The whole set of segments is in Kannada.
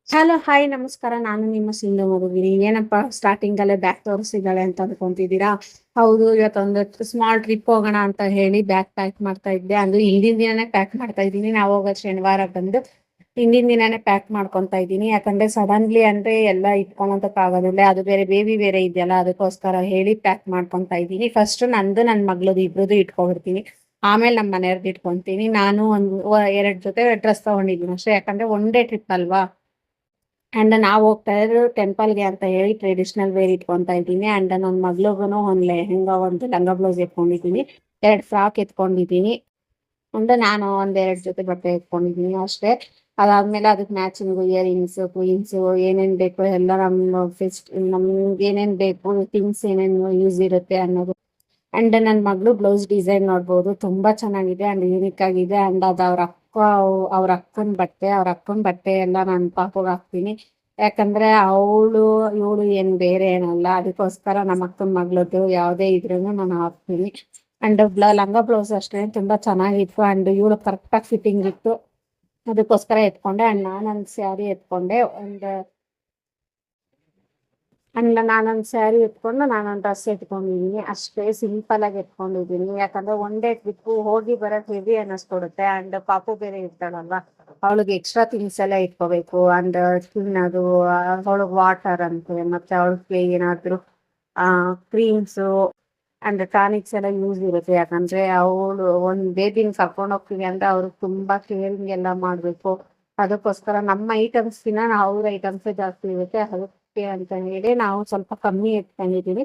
ಹಲೋ ಹಾಯ್ ನಮಸ್ಕಾರ. ನಾನು ನಿಮ್ಮ ಸಿಂಧು ಮಗುವಿನಿ. ಏನಪ್ಪಾ ಸ್ಟಾರ್ಟಿಂಗ್ ಅಲ್ಲೇ ಬ್ಯಾಗ್ ತೋರಿಸಿದ್ದಾಳೆ ಅಂತ ಅನ್ಕೊಂತಿದ್ದೀರಾ? ಹೌದು, ಇವತ್ತೊಂದು ಸ್ಮಾಲ್ ಟ್ರಿಪ್ ಹೋಗೋಣ ಅಂತ ಹೇಳಿ ಬ್ಯಾಗ್ ಪ್ಯಾಕ್ ಮಾಡ್ತಾ ಇದ್ದೆ. ಅದು ಹಿಂದಿನ ದಿನಾನೇ ಪ್ಯಾಕ್ ಮಾಡ್ತಾ ಇದ್ದೀನಿ. ನಾವು ಹೋಗೋ ಶನಿವಾರ ಬಂದು ಹಿಂದಿನ ದಿನಾನೇ ಪ್ಯಾಕ್ ಮಾಡ್ಕೊತಾ ಇದ್ದೀನಿ. ಯಾಕಂದ್ರೆ ಸಡನ್ಲಿ ಅಂದ್ರೆ ಎಲ್ಲ ಇಟ್ಕೊಳೋದಕ್ ಆಗೋದಿಲ್ಲ. ಅದು ಬೇರೆ ಬೇಬಿ ಬೇರೆ ಇದೆಯಲ್ಲ, ಅದಕ್ಕೋಸ್ಕರ ಹೇಳಿ ಪ್ಯಾಕ್ ಮಾಡ್ಕೊತಾ ಇದ್ದೀನಿ. ಫಸ್ಟ್ ನಂದು ನನ್ನ ಮಗಳದು ಇಬ್ರದ್ದು ಇಟ್ಕೊಬಿಡ್ತೀನಿ. ಆಮೇಲೆ ನಮ್ಮ ಮನೆಯವ್ರದ್ದು ಇಟ್ಕೊಂತೀನಿ. ನಾನು ಒಂದು 2 ಜೊತೆ ಡ್ರೆಸ್ ತಗೊಂಡಿದ್ದೀನಿ ಅಷ್ಟೇ. ಯಾಕಂದ್ರೆ ಒನ್ ಡೇ ಟ್ರಿಪ್ ಅಲ್ವಾ. ಅಂಡ್ ನಾವು ಹೋಗ್ತಾ ಇರೋದು ಟೆಂಪಲ್ಗೆ ಅಂತ ಹೇಳಿ ಟ್ರೆಡಿಷನಲ್ ವೇರ್ ಇಟ್ಕೊಂತಾ ಇದ್ದೀನಿ. ಅಂಡ್ ನನ್ನ ಮಗಳಿಗೂ ಒಂದು ಲೆಹೆಂಗಾ, ಒಂದು ಲಂಗ ಬ್ಲೌಸ್ ಎತ್ಕೊಂಡಿದ್ದೀನಿ, 2 ಫ್ರಾಕ್ ಎತ್ಕೊಂಡಿದ್ದೀನಿ. ಅಂದ್ರೆ ನಾನು 1-2 ಜೊತೆ ಬಟ್ಟೆ ಎತ್ಕೊಂಡಿದ್ದೀನಿ ಅಷ್ಟೇ. ಅದಾದ್ಮೇಲೆ ಅದಕ್ಕೆ ಮ್ಯಾಚಿಂಗ್ ಇಯರಿಂಗ್ಸ್, ಕ್ವೀನ್ಸ್ ಏನೇನ್ ಬೇಕು ಎಲ್ಲ ನಮ್ಗೆ ಏನೇನ್ ಬೇಕು ಥಿಂಗ್ಸ್ ಏನೇನು ಯೂಸ್ ಇರುತ್ತೆ ಅನ್ನೋದು. ಅಂಡ್ ನನ್ನ ಮಗಳು ಬ್ಲೌಸ್ ಡಿಸೈನ್ ನೋಡ್ಬೋದು, ತುಂಬಾ ಚೆನ್ನಾಗಿದೆ ಅಂಡ್ ಯೂನಿಕ್ ಆಗಿದೆ. ಅಂಡ್ ಅದು ಅವ್ರ ಅಕ್ಕನ ಬಟ್ಟೆ ಎಲ್ಲ ನಾನು ಪಾಪುಗೆ ಹಾಕ್ತೀನಿ. ಯಾಕಂದ್ರೆ ಇವಳು ಏನ್ ಬೇರೆ ಏನಲ್ಲ, ಅದಕ್ಕೋಸ್ಕರ ನಮ್ಮ ಅಕ್ಕನ ಮಗಳದ್ದು ಯಾವುದೇ ಇದ್ರೂ ನಾನು ಹಾಕ್ತೀನಿ. ಅಂಡ್ ಲಂಗ ಬ್ಲೌಸ್ ಅಷ್ಟೇ ತುಂಬಾ ಚೆನ್ನಾಗಿತ್ತು. ಅಂಡ್ ಇವಳು ಕರೆಕ್ಟಾಗಿ ಫಿಟ್ಟಿಂಗ್ ಇತ್ತು, ಅದಕ್ಕೋಸ್ಕರ ಎತ್ಕೊಂಡೆ. ಅಂಡ್ ನಾನೊಂದು ಸ್ಯಾರಿ ಎತ್ಕೊಂಡೆ. ನಾನೊಂದು ಸ್ಯಾರಿ ಎತ್ಕೊಂಡು ನಾನೊಂದು ಡ್ರೆಸ್ ಎತ್ಕೊಂಡಿದ್ದೀನಿ ಅಷ್ಟೇ. ಸಿಂಪಲ್ ಆಗಿ ಎತ್ಕೊಂಡಿದ್ದೀನಿ. ಯಾಕಂದ್ರೆ ಒನ್ ಡೇ ಟ್ರಿಪ್ ಹೋಗಿ ಬರೋದು ಹೆವಿ ಅನ್ನಿಸ್ಕೊಡುತ್ತೆ. ಅಂಡ್ ಪಾಪು ಬೇರೆ ಇರ್ತಾಳಲ್ವಾ, ಅವಳಿಗೆ ಎಕ್ಸ್ಟ್ರಾ ಥಿಂಗ್ಸ್ ಎಲ್ಲ ಇಟ್ಕೋಬೇಕು. ಅಂಡ್ ತಿನ್ನೋದು, ಅವಳಿಗೆ ವಾಟರ್ ಅಂತೆ, ಮತ್ತೆ ಅವಳಿಗೆ ಏನಾದ್ರು ಕ್ರೀಮ್ಸು ಅಂಡ್ ಟಾನಿಕ್ಸ್ ಎಲ್ಲ ಯೂಸ್ ಇರುತ್ತೆ. ಯಾಕಂದ್ರೆ ಅವಳು ಒಂದ್ ಬೇಬಿನ ಕರ್ಕೊಂಡು ಹೋಗ್ತೀವಿ ಅಂದ್ರೆ ಅವ್ರಿಗೆ ತುಂಬಾ ಕೇರಿಂಗ್ ಎಲ್ಲ ಮಾಡ್ಬೇಕು. ಅದಕ್ಕೋಸ್ಕರ ನಮ್ಮ ಐಟಮ್ಸ್ಗಿನ ಅವ್ರ ಐಟಮ್ಸ್ ಜಾಸ್ತಿ ಇರುತ್ತೆ. ಅದಕ್ಕೆ ಅಂತ ಹೇಳಿ ನಾವು ಸ್ವಲ್ಪ ಕಮ್ಮಿ ಎತ್ಕೊಂಡಿದೀವಿ.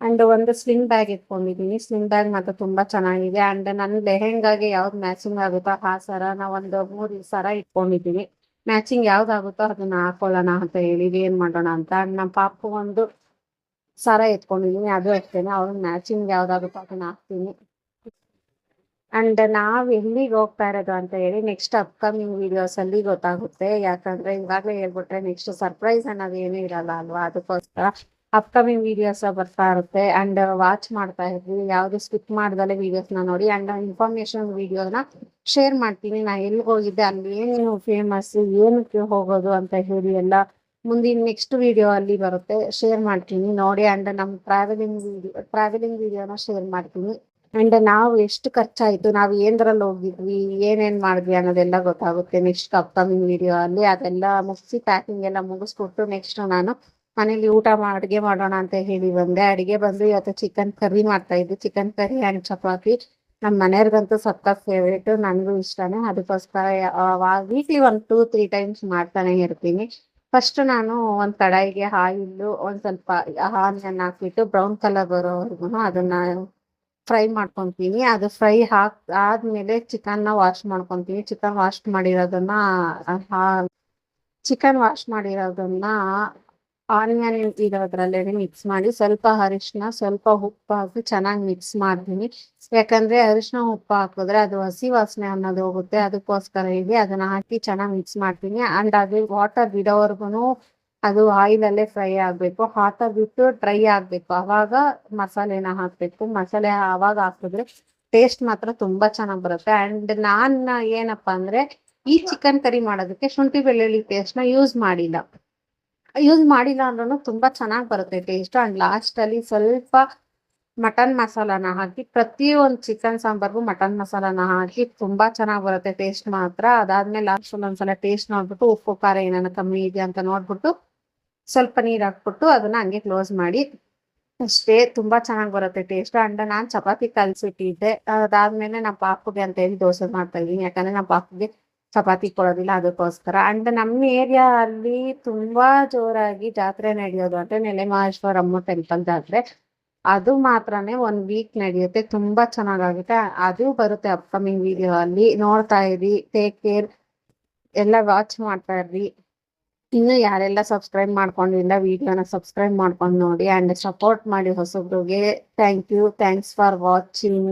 ಅಂಡ್ ಒಂದು ಸ್ಲಿಂಗ್ ಬ್ಯಾಗ್ ಎತ್ಕೊಂಡಿದೀನಿ. ಸ್ಲಿಂಗ್ ಬ್ಯಾಗ್ ಮಾತ್ರ ತುಂಬಾ ಚೆನ್ನಾಗಿದೆ. ಅಂಡ್ ನನ್ನ ಲೆಹೆಂಗಾಗೆ ಯಾವ್ದು ಮ್ಯಾಚಿಂಗ್ ಆಗುತ್ತೋ ಆ ಸರ ನಾವು ಒಂದು 3 ಸರ ಇಟ್ಕೊಂಡಿದೀನಿ. ಮ್ಯಾಚಿಂಗ್ ಯಾವ್ದಾಗುತ್ತೋ ಅದನ್ನ ಹಾಕೊಳ್ಳೋಣ ಅಂತ ಹೇಳಿ ಏನ್ ಮಾಡೋಣ ಅಂತ. ಅಂಡ್ ನಮ್ಮ ಪಾಪು ಒಂದು ಸರ ಎತ್ಕೊಂಡಿದೀನಿ, ಅದು ಅಷ್ಟೇನೆ. ಅವ್ರಿಗೆ ಮ್ಯಾಚಿಂಗ್ ಯಾವ್ದಾಗುತ್ತೋ ಅದನ್ನ ಹಾಕ್ತೀನಿ. ಅಂಡ್ ನಾವ್ ಎಲ್ಲಿಗೆ ಹೋಗ್ತಾ ಇರೋದು ಅಂತ ಹೇಳಿ ನೆಕ್ಸ್ಟ್ ಅಪ್ಕಮಿಂಗ್ ವಿಡಿಯೋಸ್ ಅಲ್ಲಿ ಗೊತ್ತಾಗುತ್ತೆ. ಯಾಕಂದ್ರೆ ಇವಾಗಲೇ ಹೇಳ್ಬಿಟ್ರೆ ನೆಕ್ಸ್ಟ್ ಸರ್ಪ್ರೈಸ್ ಅನ್ನೋದು ಏನೂ ಇರಲ್ಲ ಅಲ್ವಾ. ಅದಕ್ಕೋಸ್ಕರ ಅಪ್ಕಮಿಂಗ್ ವಿಡಿಯೋಸ್ ಬರ್ತಾ ಇರುತ್ತೆ. ಅಂಡ್ ವಾಚ್ ಮಾಡ್ತಾ ಇದ್ವಿ, ಯಾವ್ದು ಸ್ಕಿಪ್ ಮಾಡ್ದಲೆ ವಿಡಿಯೋಸ್ನ ನೋಡಿ. ಅಂಡ್ ಇನ್ಫಾರ್ಮೇಶನ್ ವಿಡಿಯೋನ ಶೇರ್ ಮಾಡ್ತೀನಿ. ನಾ ಎಲ್ಲಿಗೆ ಹೋಗಿದ್ದೆ, ಅಲ್ಲಿ ಏನು ಫೇಮಸ್, ಏನಕ್ಕೆ ಹೋಗೋದು ಅಂತ ಹೇಳಿ ಎಲ್ಲ ಮುಂದಿನ ನೆಕ್ಸ್ಟ್ ವಿಡಿಯೋ ಅಲ್ಲಿ ಬರುತ್ತೆ, ಶೇರ್ ಮಾಡ್ತೀನಿ ನೋಡಿ. ಅಂಡ್ ನಮ್ಮ ಟ್ರಾವೆಲಿಂಗ್ ವಿಡಿಯೋನ ಶೇರ್ ಮಾಡ್ತೀನಿ. ಅಂಡ್ ನಾವು ಎಷ್ಟು ಖರ್ಚಾಯ್ತು, ನಾವು ಏನ್ದ್ರಲ್ಲಿ ಹೋಗಿದ್ವಿ, ಏನೇನ್ ಮಾಡಿದ್ವಿ ಅನ್ನೋದೆಲ್ಲ ಗೊತ್ತಾಗುತ್ತೆ ನೆಕ್ಸ್ಟ್ ಅಪ್ಕಮಿಂಗ್ ವಿಡಿಯೋ ಅಲ್ಲಿ. ಅದೆಲ್ಲ ಮುಗಿಸಿ ಪ್ಯಾಕಿಂಗ್ ಎಲ್ಲ ಮುಗಿಸ್ಕೊಟ್ಟು ನೆಕ್ಸ್ಟ್ ನಾನು ಮನೇಲಿ ಅಡುಗೆ ಮಾಡೋಣ ಅಂತ ಹೇಳಿ ಬಂದೆ. ಅಡುಗೆ ಬಂದು ಇವತ್ತು ಚಿಕನ್ ಕರ್ರಿ ಮಾಡ್ತಾ ಇದ್ದೆ. ಚಿಕನ್ ಕರ್ರಿ ಅಂಡ್ ಚಪಾತಿ ನಮ್ಮ ಮನೆಯವ್ರಿಗಂತೂ ಸಖತ್ ಫೇವ್ರೇಟ್, ನನಗೂ ಇಷ್ಟನೇ. ಅದಕ್ಕೋಸ್ಕರ ವೀಕ್ಲಿ 1-2-3 ಟೈಮ್ಸ್ ಮಾಡ್ತಾನೆ ಇರ್ತೀನಿ. ಫಸ್ಟ್ ನಾನು ಒಂದು ಕಡಾಯಿಗೆ ಆಯಿಲ್, ಒಂದು ಸ್ವಲ್ಪ ಆನಿಯನ್ ಹಾಕ್ಬಿಟ್ಟು ಬ್ರೌನ್ ಕಲರ್ ಬರೋವರೆಗೂ ಅದನ್ನ ಫ್ರೈ ಮಾಡ್ಕೊಂತೀನಿ. ಅದು ಫ್ರೈ ಆದ್ಮೇಲೆ ಚಿಕನ್ನ ವಾಶ್ ಮಾಡ್ಕೊಂತೀನಿ. ಚಿಕನ್ ವಾಶ್ ಮಾಡಿರೋದನ್ನ ಆನಿಯನ್ ಇರೋದ್ರಲ್ಲೇ ಮಿಕ್ಸ್ ಮಾಡಿ ಸ್ವಲ್ಪ ಅರಿಶಿನ, ಸ್ವಲ್ಪ ಉಪ್ಪು ಹಾಕಿ ಚೆನ್ನಾಗಿ ಮಿಕ್ಸ್ ಮಾಡ್ತೀನಿ. ಯಾಕಂದ್ರೆ ಅರಿಶಿನ ಉಪ್ಪು ಹಾಕಿದ್ರೆ ಅದು ಹಸಿ ವಾಸನೆ ಅನ್ನೋದು ಹೋಗುತ್ತೆ. ಅದಕ್ಕೋಸ್ಕರ ಹೇಳಿ ಅದನ್ನ ಹಾಕಿ ಚೆನ್ನಾಗಿ ಮಿಕ್ಸ್ ಮಾಡ್ತೀನಿ. ಅಂಡ್ ಅದು ವಾಟರ್ ಬಿಡೋವರೆಗೂ ಅದು ಆಯಿಲಲ್ಲೇ ಫ್ರೈ ಆಗಬೇಕು. ಬಿಟ್ಟು ಡ್ರೈ ಆಗಬೇಕು, ಅವಾಗ ಮಸಾಲೆನ ಹಾಕಬೇಕು. ಮಸಾಲೆ ಆವಾಗ ಹಾಕಿದ್ರೆ ಟೇಸ್ಟ್ ಮಾತ್ರ ತುಂಬಾ ಚೆನ್ನಾಗಿ ಬರುತ್ತೆ. ಅಂಡ್ ಏನಪ್ಪಾ ಅಂದ್ರೆ ಈ ಚಿಕನ್ ಕರಿ ಮಾಡೋದಕ್ಕೆ ಶುಂಠಿ ಬೆಳ್ಳುಳ್ಳಿ ಪೇಸ್ಟ್ನ ಯೂಸ್ ಮಾಡಿಲ್ಲ ಅಂದ್ರೂ ತುಂಬಾ ಚೆನ್ನಾಗಿ ಬರುತ್ತೆ ಟೇಸ್ಟ್. ಅಂಡ್ ಲಾಸ್ಟ್ ಅಲ್ಲಿ ಸ್ವಲ್ಪ ಮಟನ್ ಮಸಾಲಾನ ಹಾಕಿ, ಪ್ರತಿಯೊಂದು ಚಿಕನ್ ಸಾಂಬಾರ್ಗೂ ಮಟನ್ ಮಸಾಲಾನ ಹಾಕಿ ತುಂಬಾ ಚೆನ್ನಾಗಿ ಬರುತ್ತೆ ಟೇಸ್ಟ್ ಮಾತ್ರ. ಅದಾದ್ಮೇಲೆ ಲಾಸ್ಟ್ ಒಂದೊಂದ್ಸಲ ಟೇಸ್ಟ್ ನೋಡ್ಬಿಟ್ಟು ಉಪ್ಪು ಖಾರ ಏನಾನ ಕಮ್ಮಿ ಇದೆ ಅಂತ ನೋಡ್ಬಿಟ್ಟು ಸ್ವಲ್ಪ ನೀರು ಹಾಕ್ಬಿಟ್ಟು ಅದನ್ನ ಹಂಗೆ ಕ್ಲೋಸ್ ಮಾಡಿ ಅಷ್ಟೇ. ತುಂಬಾ ಚೆನ್ನಾಗಿ ಬರುತ್ತೆ ಟೇಸ್ಟ್. ಅಂಡ್ ನಾನು ಚಪಾತಿ ಕಲ್ಸಿಟ್ಟಿದ್ದೆ. ಅದಾದ್ಮೇಲೆ ನಮ್ಮ ಪಾಪುಗೆ ಅಂತ ಹೇಳಿ ದೋಸೆ ಮಾಡ್ತಾ ಇದ್ದೀನಿ. ಯಾಕಂದ್ರೆ ನಮ್ಮ ಪಾಪುಗೆ ಚಪಾತಿ ಕೊಡೋದಿಲ್ಲ, ಅದಕ್ಕೋಸ್ಕರ. ಅಂಡ್ ನಮ್ಮ ಏರಿಯಾ ಅಲ್ಲಿ ತುಂಬಾ ಜೋರಾಗಿ ಜಾತ್ರೆ ನಡೆಯೋದು ಅಂದ್ರೆ ನೆಲೆಮಹೇಶ್ವರಮ್ಮ ಟೆಂಪಲ್ ಜಾತ್ರೆ. ಅದು ಮಾತ್ರನೇ 1 ವೀಕ್ ನಡೆಯುತ್ತೆ, ತುಂಬಾ ಚೆನ್ನಾಗಾಗುತ್ತೆ. ಅದು ಬರುತ್ತೆ ಅಪ್ಕಮಿಂಗ್ ವಿಡಿಯೋ ಅಲ್ಲಿ, ನೋಡ್ತಾ ಇರಿ. ಟೇಕ್ ಕೇರ್, ಎಲ್ಲ ವಾಚ್ ಮಾಡ್ತಾ ಇರ್ರಿ. ಇನ್ನು ಯಾರೆಲ್ಲ ಸಬ್ಸ್ಕ್ರೈಬ್ ಮಾಡ್ಕೊಂಡಿಲ್ಲ ವಿಡಿಯೋನ ಸಬ್ಸ್ಕ್ರೈಬ್ ಮಾಡ್ಕೊಂಡು ನೋಡಿ ಅಂಡ್ ಸಪೋರ್ಟ್ ಮಾಡಿ ಹೊಸಬ್ರಿಗೆ. Thank you, thanks for watching.